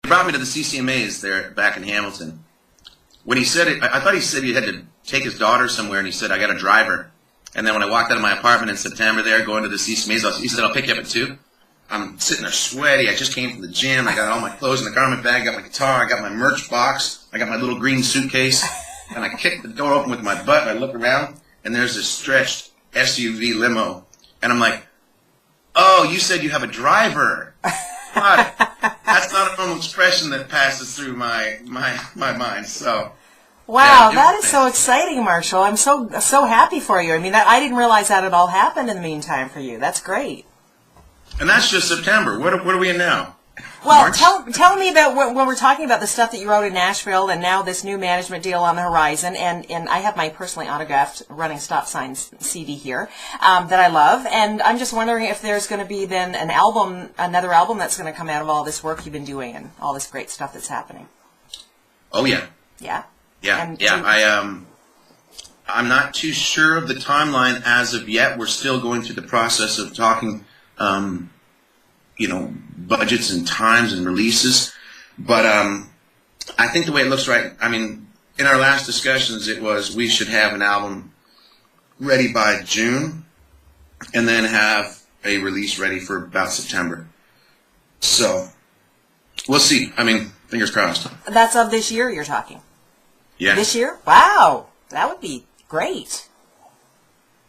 brought me to the CCMAs there back in Hamilton. When he said it, I thought he said he had to take his daughter somewhere, and he said, I got a driver. And then when I walked out of my apartment in September there, going to the CCMAs, he said, I'll pick you up at 2. I'm sitting there sweaty. I just came from the gym. I got all my clothes in the garment bag. I got my guitar. I got my merch box. I got my little green suitcase. And I kicked the door open with my butt, and I look around, and there's this stretched SUV limo. And I'm like, oh, you said you have a driver. God, that's not a normal expression that passes through my mind. So, wow, yeah, that is so exciting, Marshall. I'm so happy for you. I mean, I didn't realize that it all happened in the meantime for you. That's great. And that's just September. What are we in now? Well, tell me about when we're talking about the stuff that you wrote in Nashville and now this new management deal on the horizon. And I have my personally autographed Running Stop Signs CD here that I love. And I'm just wondering if there's going to be then another album that's going to come out of all this work you've been doing and all this great stuff that's happening. Oh, yeah. Yeah? Yeah, I'm not too sure of the timeline as of yet. We're still going through the process of talking budgets and times and releases. But I think the way it looks right, I mean, in our last discussions, it was we should have an album ready by June and then have a release ready for about September. So we'll see. I mean, fingers crossed. That's of this year you're talking? Yeah. This year? Wow. That would be great.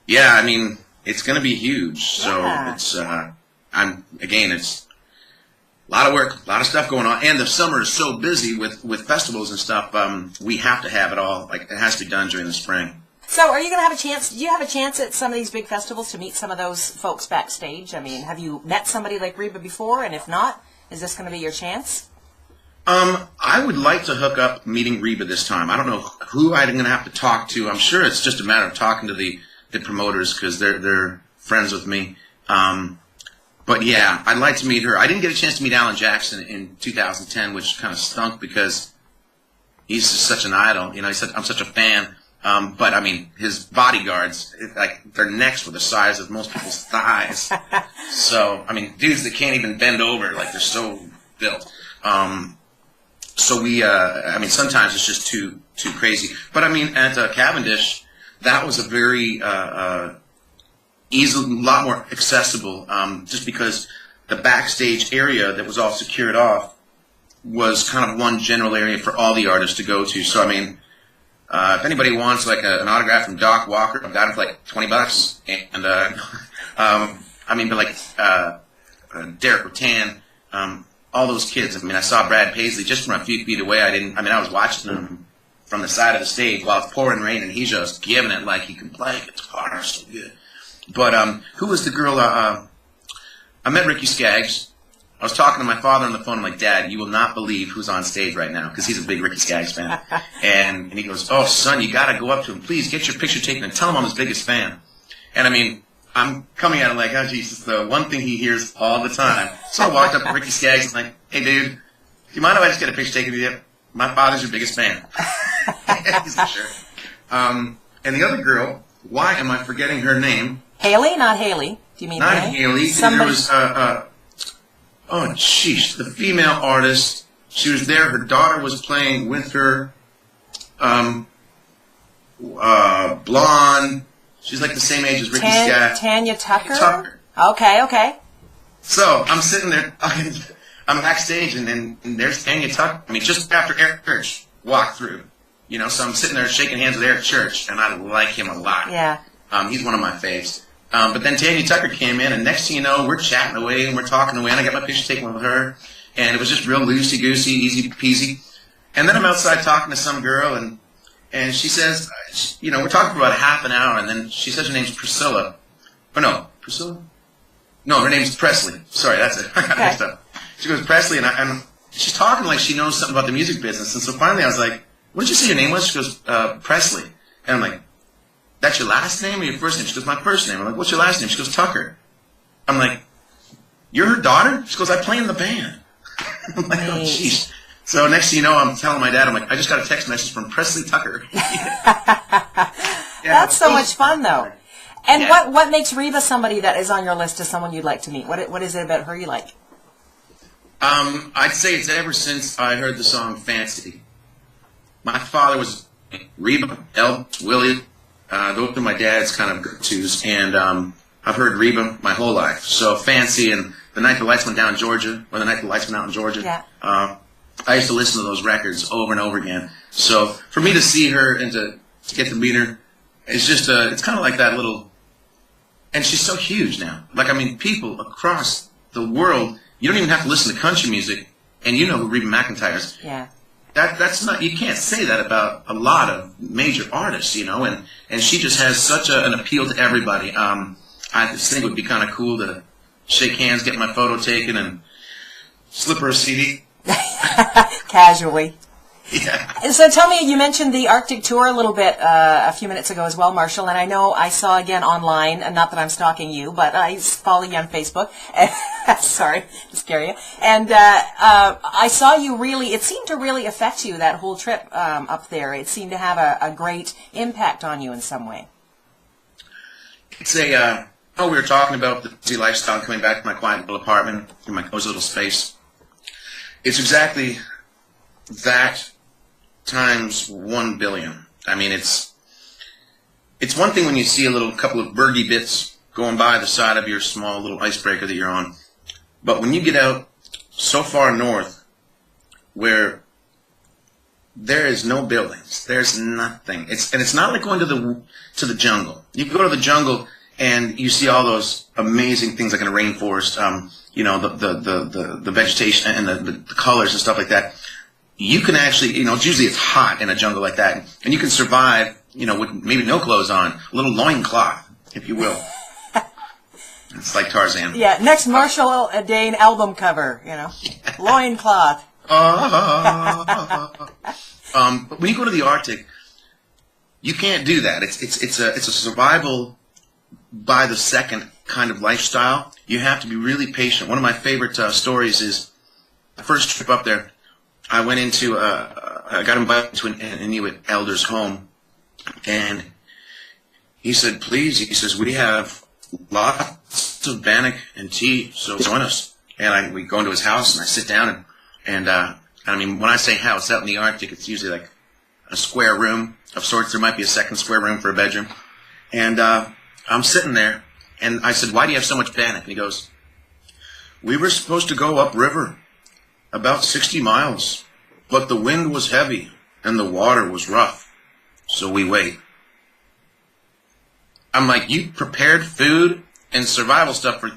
Yeah, I mean, it's going to be huge. So Yeah. it's it's a lot of work, a lot of stuff going on, and the summer is so busy with festivals and stuff. We have to have it all. Like, it has to be done during the spring. So are you going to have a chance, do you have a chance at some of these big festivals to meet some of those folks backstage? I mean, have you met somebody like Reba before? And if not, is this going to be your chance? I would like to hook up meeting Reba this time. I don't know who I'm going to have to talk to. I'm sure it's just a matter of talking to the promoters because they're friends with me. But yeah, I'd like to meet her. I didn't get a chance to meet Alan Jackson in 2010, which kind of stunk because he's just such an idol. You know, I'm such a fan. But I mean, his bodyguards, their necks were the size of most people's thighs. So I mean, dudes that can't even bend over, like they're so built. So sometimes it's just too crazy. But I mean, at Cavendish, that was a very easy, a lot more accessible, just because the backstage area that was all secured off was kind of one general area for all the artists to go to. So I mean, if anybody wants like an autograph from Doc Walker, I've got it for like $20. And Derek Rattan, all those kids. I mean, I saw Brad Paisley just from a few feet away. I was watching him from the side of the stage while it's pouring rain, and he's just giving it like he can play guitar so good. But who was the girl? I met Ricky Skaggs. I was talking to my father on the phone. I'm like, Dad, you will not believe who's on stage right now, because he's a big Ricky Skaggs fan. and he goes, oh, son, you got to go up to him. Please get your picture taken and tell him I'm his biggest fan. And I mean, I'm coming at it like, oh, Jesus, the one thing he hears all the time. So I walked up to Ricky Skaggs and like, hey, dude, do you mind if I just get a picture taken with you? My father's your biggest fan. He's like, sure. And the other girl, why am I forgetting her name? Haley? Not Haley. Do you mean Not Haley? Haley. Somebody... There was, oh, sheesh, the female artist. She was there. Her daughter was playing with her. Blonde. She's like the same age as Ricky Skaggs. Tanya Tucker? Tucker. Okay. So I'm sitting there. I'm backstage, and there's Tanya Tucker. I mean, just after Eric Church walked through. You know, so I'm sitting there shaking hands with Eric Church, and I like him a lot. Yeah. He's one of my faves. But then Tanya Tucker came in, and next thing you know, we're chatting away, and we're talking away, and I got my picture taken with her, and it was just real loosey-goosey, easy peasy. And then I'm outside talking to some girl, and she says, you know, we're talking for about half an hour, and then she says her name's Priscilla. Oh, no, Priscilla? No, her name's Presley. Sorry, that's it. I got mixed up. She goes, Presley, and she's talking like she knows something about the music business, and so finally I was like, what did you say your name was? She goes, Presley. And I'm like, that's your last name or your first name? She goes, my first name. I'm like, what's your last name? She goes, Tucker. I'm like, you're her daughter? She goes, I play in the band. I'm like, oh, jeez. So next thing you know, I'm telling my dad, I'm like, I just got a text message from Presley Tucker. That's so much fun, though. And what makes Reba somebody that is on your list as someone you'd like to meet? What is it about her you like? I'd say it's ever since I heard the song Fancy. My father was Reba, Willie. Those are my dad's kind of go-tos, and I've heard Reba my whole life. So Fancy and The Night the Lights Went Down in Georgia, or The Night the Lights Went Out in Georgia. Yeah. I used to listen to those records over and over again. So for me to see her and to get to meet her, it's just it's kind of like that little. And she's so huge now. Like, I mean, people across the world, you don't even have to listen to country music, and you know who Reba McEntire is. Yeah. That's not, you can't say that about a lot of major artists, you know, and she just has such an appeal to everybody. I just think it would be kind of cool to shake hands, get my photo taken, and slip her a CD. Casually. Yeah. So tell me, you mentioned the Arctic tour a little bit a few minutes ago as well, Marshall, and I know I saw again online, and not that I'm stalking you, but I follow you on Facebook. Sorry to scare you. And I saw you really, it seemed to really affect you, that whole trip up there. It seemed to have a great impact on you in some way. It's we were talking about the busy lifestyle, coming back to my quiet little apartment, in my cozy little space. It's exactly that times 1 billion. I mean, it's one thing when you see a couple of birdie bits going by the side of your small little icebreaker that you're on, but when you get out so far north where there is no buildings, there's nothing. It's not like going to the jungle. You go to the jungle and you see all those amazing things like in a rainforest, you know, the vegetation and the colors and stuff like that. You can actually, you know, it's hot in a jungle like that, and you can survive, you know, with maybe no clothes on, a little loincloth, if you will. It's like Tarzan. Yeah, next Marshall Dane album cover, you know, loincloth. But when you go to the Arctic, you can't do that. It's a survival by the second kind of lifestyle. You have to be really patient. One of my favorite stories is the first trip up there. I went into, I got invited to an Inuit elder's home, and he said, please, he says, we have lots of bannock and tea, so join us. And we go into his house, and I sit down, and I mean, when I say house, out in the Arctic, it's usually like a square room of sorts. There might be a second square room for a bedroom. And I'm sitting there, and I said, why do you have so much bannock? And he goes, we were supposed to go upriver about 60 miles, but the wind was heavy and the water was rough, so we wait. I'm like, you prepared food and survival stuff for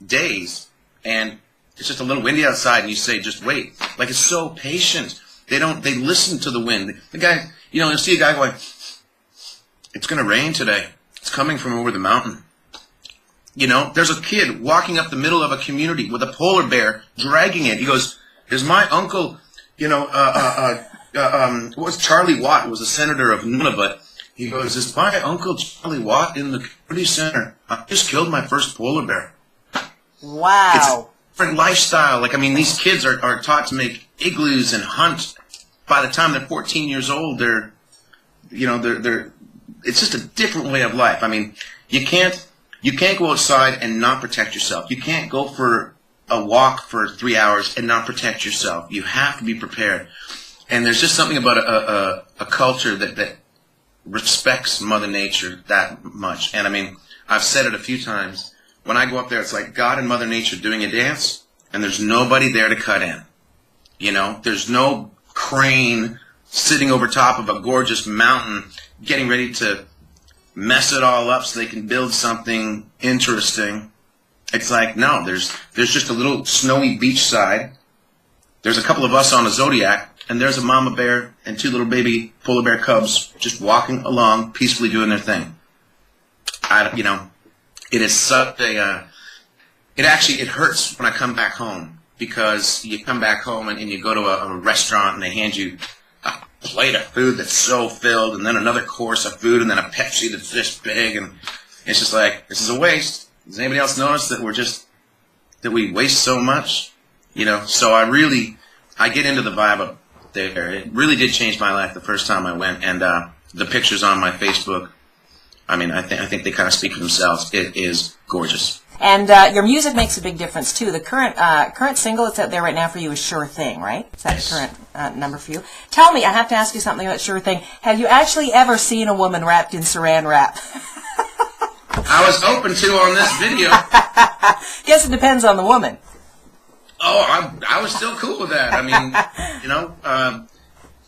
days, and it's just a little windy outside, and you say, just wait. Like, it's so patient. They listen to the wind. The guy, you know, you'll see a guy going, it's going to rain today. It's coming from over the mountain. You know, there's a kid walking up the middle of a community with a polar bear, dragging it. He goes, is my uncle, you know, what was Charlie Watt, was a senator of Nunavut. He goes, is my uncle Charlie Watt in the community center? I just killed my first polar bear. Wow. It's a different lifestyle. Like, I mean, these kids are taught to make igloos and hunt. By the time they're 14 years old, they're it's just a different way of life. I mean, you can't go outside and not protect yourself. You can't go for a walk for 3 hours and not protect yourself. You have to be prepared. And there's just something about a culture that respects Mother Nature that much. And I mean, I've said it a few times. When I go up there, it's like God and Mother Nature doing a dance, and there's nobody there to cut in. You know, there's no crane sitting over top of a gorgeous mountain getting ready to mess it all up so they can build something interesting. It's like, no, there's just a little snowy beach side. There's a couple of us on a Zodiac, and there's a mama bear and 2 little baby polar bear cubs just walking along, peacefully doing their thing. You know, it is such a, it hurts when I come back home, because you come back home and you go to a restaurant and they hand you a plate of food that's so filled, and then another course of food, and then a Pepsi that's this big, and it's just like, this is a waste. Does anybody else notice that we waste so much? You know, so I get into the vibe up there. It really did change my life the first time I went, and the pictures on my Facebook, I mean, I think they kind of speak for themselves. It is gorgeous. And your music makes a big difference too. The current single that's out there right now for you is "Sure Thing," right? Is that the current number for you? Tell me, I have to ask you something about "Sure Thing." Have you actually ever seen a woman wrapped in Saran wrap? I was open to on this video. Guess it depends on the woman. Oh, I was still cool with that. I mean, you know,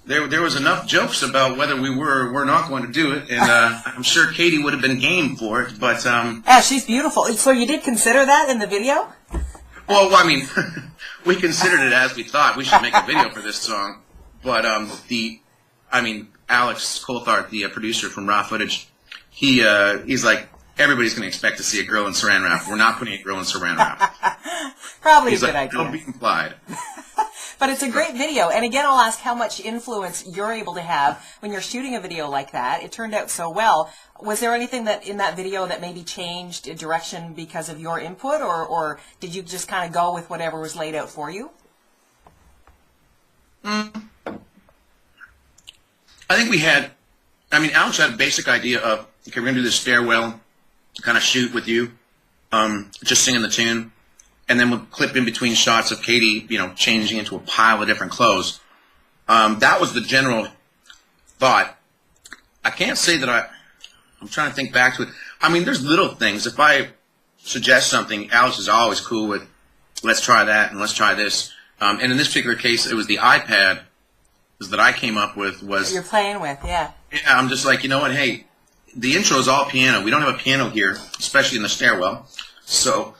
there was enough jokes about whether we were or were not going to do it, and I'm sure Katie would have been game for it. But yeah, she's beautiful. So you did consider that in the video? Well, I mean, we considered it as we thought we should make a video for this song. But Alex Coulthard, the producer from Raw Footage, he's like, everybody's going to expect to see a girl in Saran wrap. We're not putting a girl in Saran wrap. Probably a good idea. Don't be implied. But it's a great video. And again, I'll ask how much influence you're able to have when you're shooting a video like that. It turned out so well. Was there anything that in that video that maybe changed direction because of your input, or did you just kind of go with whatever was laid out for you? I think Alex had a basic idea of, okay, we're going to do this stairwell kind of shoot with you, just singing the tune. And then we'll clip in between shots of Katie, you know, changing into a pile of different clothes. That was the general thought. I can't say that I'm trying to think back to it. I mean, there's little things. If I suggest something, Alex is always cool with, let's try that and let's try this. And in this particular case, it was the iPad that I came up with. Was you're playing with, yeah. I'm just like, you know what, hey, the intro is all piano. We don't have a piano here, especially in the stairwell. So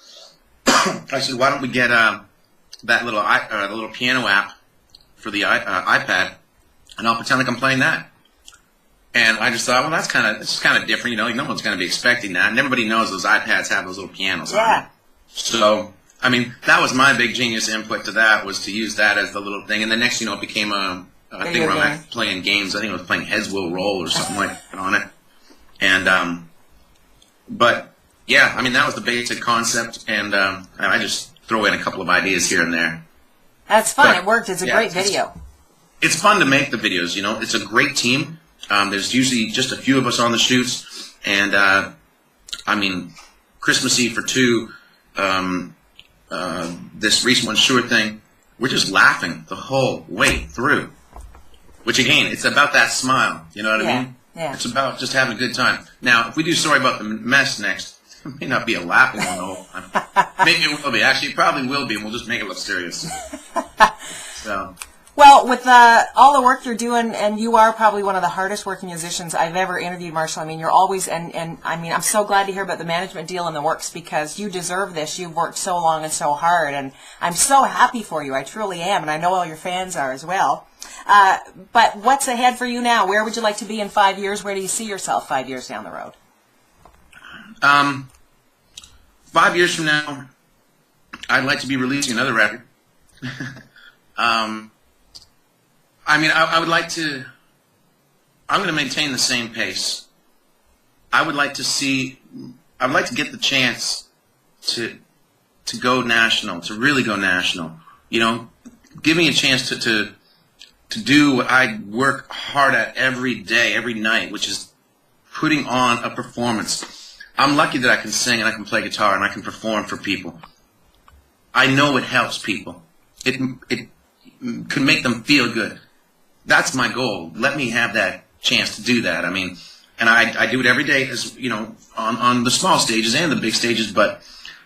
I said, why don't we get that little piano app for the iPad, and I'll pretend like I'm playing that. And I just thought, well, this is kind of different, you know. No one's going to be expecting that, and everybody knows those iPads have those little pianos on them. So, I mean, that was my big genius input to that, was to use that as the little thing. And the next, you know, it became a thing where I'm playing games. I think I was playing Heads Will Roll or something like that on it. And but yeah, I mean, that was the basic concept, and I just throw in a couple of ideas here and there. That's fun. It worked. It's a great video. It's fun to make the videos, you know. It's a great team. There's usually just a few of us on the shoots, and I mean, Christmas Eve for two, this recent one, Sure Thing, we're just laughing the whole way through. Which again, it's about that smile. You know what I mean? Yeah. It's about just having a good time. Now, if we do Sorry About the Mess next, it may not be a laughing one the whole time. Maybe it will be. Actually, it probably will be, and we'll just make it look serious. So. Well, with all the work you're doing, and you are probably one of the hardest working musicians I've ever interviewed, Marshall. I mean, you're always, and I mean, I'm so glad to hear about the management deal in the works, because you deserve this. You've worked so long and so hard, and I'm so happy for you. I truly am, and I know all your fans are as well. But what's ahead for you now? Where would you like to be in 5 years? Where do you see yourself 5 years down the road? 5 years from now, I'd like to be releasing another record. I mean, I would like to, I'm going to maintain the same pace. I would like to get the chance to go national, to really go national. You know, give me a chance to do what I work hard at every day, every night, which is putting on a performance. I'm lucky that I can sing and I can play guitar and I can perform for people. I know it helps people. It can make them feel good. That's my goal. Let me have that chance to do that. I mean, and I do it every day, as you know, on the small stages and the big stages. But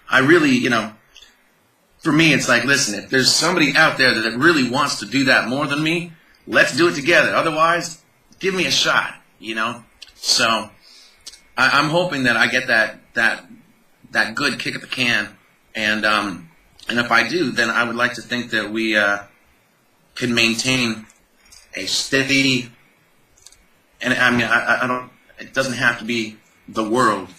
I really, you know, for me, it's like, listen, if there's somebody out there that really wants to do that more than me, let's do it together. Otherwise, give me a shot. You know. So I'm hoping that I get that good kick at the can, and if I do, then I would like to think that we can maintain a steady, and I mean, I don't, it doesn't have to be the world,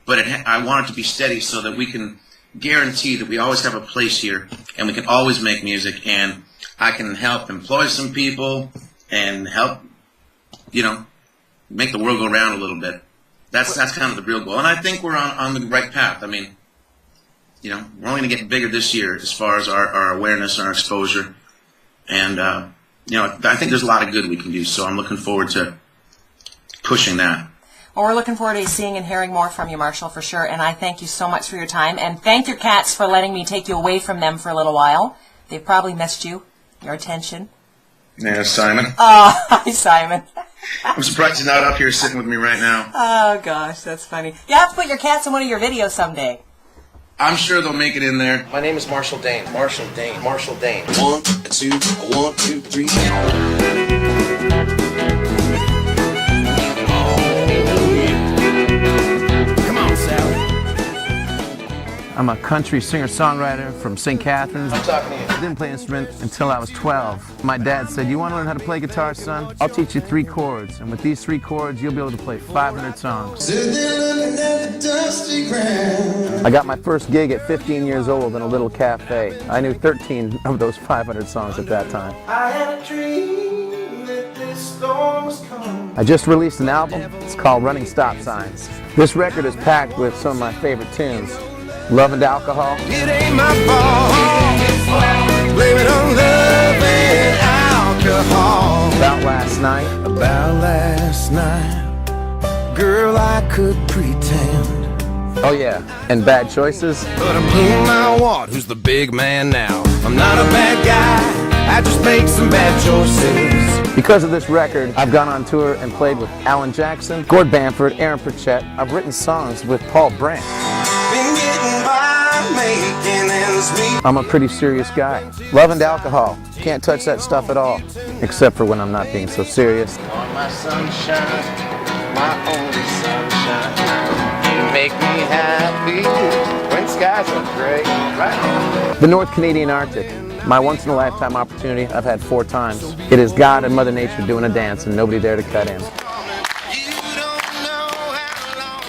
but I want it to be steady so that we can guarantee that we always have a place here and we can always make music, and I can help employ some people and help, you know, make the world go round a little bit. That's kind of the real goal, and I think we're on the right path. I mean, you know, we're only going to get bigger this year as far as our awareness and our exposure, and you know, I think there's a lot of good we can do, so I'm looking forward to pushing that. Well, we're looking forward to seeing and hearing more from you, Marshall, for sure. And I thank you so much for your time. And thank your cats for letting me take you away from them for a little while. They've probably missed you, your attention. Yeah, Simon. Oh, hi, Simon. I'm surprised he's not up here sitting with me right now. Oh, gosh, that's funny. You have to put your cats in one of your videos someday. I'm sure they'll make it in there. My name is Marshall Dane. Marshall Dane. Marshall Dane. 1, 2, 1, 2, 3. I'm a country singer-songwriter from St. Catharines. I'm talking to you. I didn't play an instrument until I was 12. My dad said, "You want to learn how to play guitar, son? I'll teach you 3 chords, and with these 3 chords, you'll be able to play 500 songs." I got my first gig at 15 years old in a little cafe. I knew 13 of those 500 songs at that time. I had a dream that this storm was coming. I just released an album. It's called Running Stop Signs. This record is packed with some of my favorite tunes. Love and Alcohol. It ain't my fault. Blame it on love and alcohol. About Last Night. About last night, girl, I could pretend. Oh yeah, and Bad Choices. But I'm in my wad. Who's the big man now? I'm not a bad guy. I just make some bad choices. Because of this record, I've gone on tour and played with Alan Jackson, Gord Bamford, Aaron Pritchett. I've written songs with Paul Brandt. Been getting by, making ends meet. I'm a pretty serious guy. Love and Alcohol. Can't touch that stuff at all. Except for when I'm not being so serious. On my sunshine, my only sunshine. You make me happy when skies are gray. Right. The North Canadian Arctic. My once-in-a-lifetime opportunity I've had 4 times. It is God and Mother Nature doing a dance and nobody there to cut in.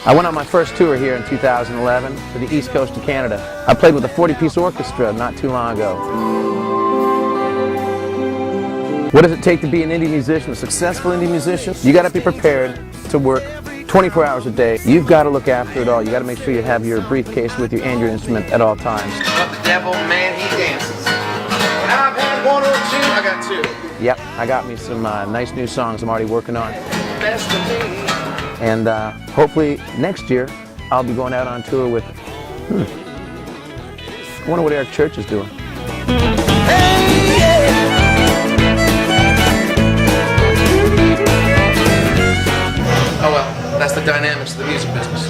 I went on my first tour here in 2011 to the east coast of Canada. I played with a 40-piece orchestra not too long ago. What does it take to be an indie musician, a successful indie musician? You got to be prepared to work 24 hours a day. You've got to look after it all. You got to make sure you have your briefcase with you and your instrument at all times. But the devil, man, he dances. When I've had 1 or 2, I got 2. Yep, I got me some nice new songs I'm already working on. Best of me. And hopefully next year I'll be going out on tour with, I wonder what Eric Church is doing. Oh well, that's the dynamics of the music business.